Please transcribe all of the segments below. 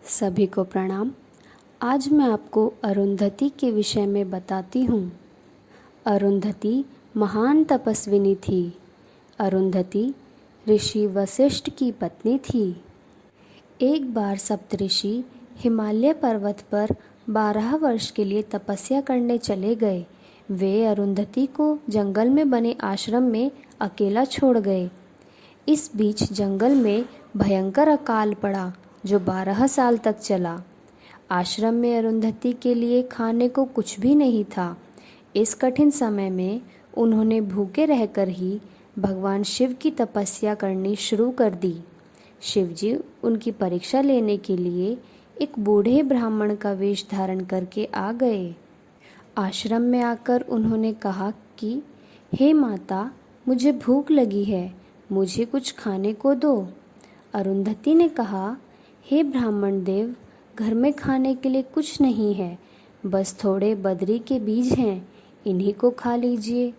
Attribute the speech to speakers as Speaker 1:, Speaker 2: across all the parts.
Speaker 1: सभी को प्रणाम। आज मैं आपको अरुंधति के विषय में बताती हूँ। अरुंधति महान तपस्विनी थी। अरुंधति ऋषि वशिष्ठ की पत्नी थी। एक बार सप्तऋषि हिमालय पर्वत पर 12 वर्ष के लिए तपस्या करने चले गए। वे अरुंधति को जंगल में बने आश्रम में अकेला छोड़ गए। इस बीच जंगल में भयंकर अकाल पड़ा जो 12 साल तक चला। आश्रम में अरुंधति के लिए खाने को कुछ भी नहीं था। इस कठिन समय में उन्होंने भूखे रहकर ही भगवान शिव की तपस्या करनी शुरू कर दी। शिवजी उनकी परीक्षा लेने के लिए एक बूढ़े ब्राह्मण का वेश धारण करके आ गए। आश्रम में आकर उन्होंने कहा कि हे माता, मुझे भूख लगी है, मुझे कुछ खाने को दो। अरुंधति ने कहा, हे ब्राह्मण देव, घर में खाने के लिए कुछ नहीं है, बस थोड़े बदरी के बीज हैं, इन्हीं को खा लीजिए।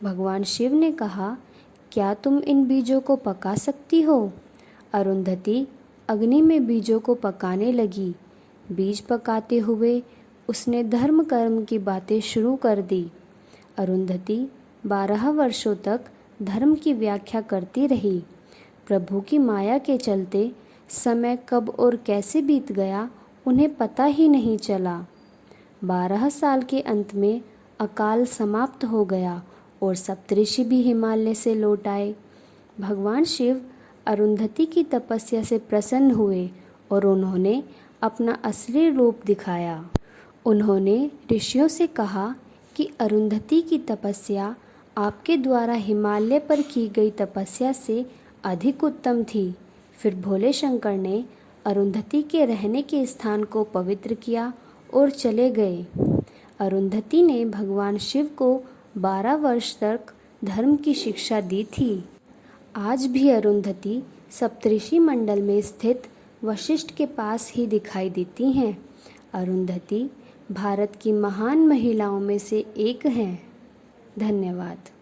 Speaker 1: भगवान शिव ने कहा, क्या तुम इन बीजों को पका सकती हो? अरुंधति अग्नि में बीजों को पकाने लगी। बीज पकाते हुए उसने धर्म कर्म की बातें शुरू कर दी। अरुंधति 12 वर्षों तक धर्म की व्याख्या करती रही। प्रभु की माया के चलते समय कब और कैसे बीत गया उन्हें पता ही नहीं चला। 12 साल के अंत में अकाल समाप्त हो गया और सप्तऋषि भी हिमालय से लौट आए। भगवान शिव अरुंधति की तपस्या से प्रसन्न हुए और उन्होंने अपना असली रूप दिखाया। उन्होंने ऋषियों से कहा कि अरुंधति की तपस्या आपके द्वारा हिमालय पर की गई तपस्या से अधिक उत्तम थी। फिर भोले शंकर ने अरुंधति के रहने के स्थान को पवित्र किया और चले गए। अरुंधति ने भगवान शिव को 12 वर्ष तक धर्म की शिक्षा दी थी। आज भी अरुंधति सप्तऋषि मंडल में स्थित वशिष्ठ के पास ही दिखाई देती हैं। अरुंधति भारत की महान महिलाओं में से एक हैं। धन्यवाद।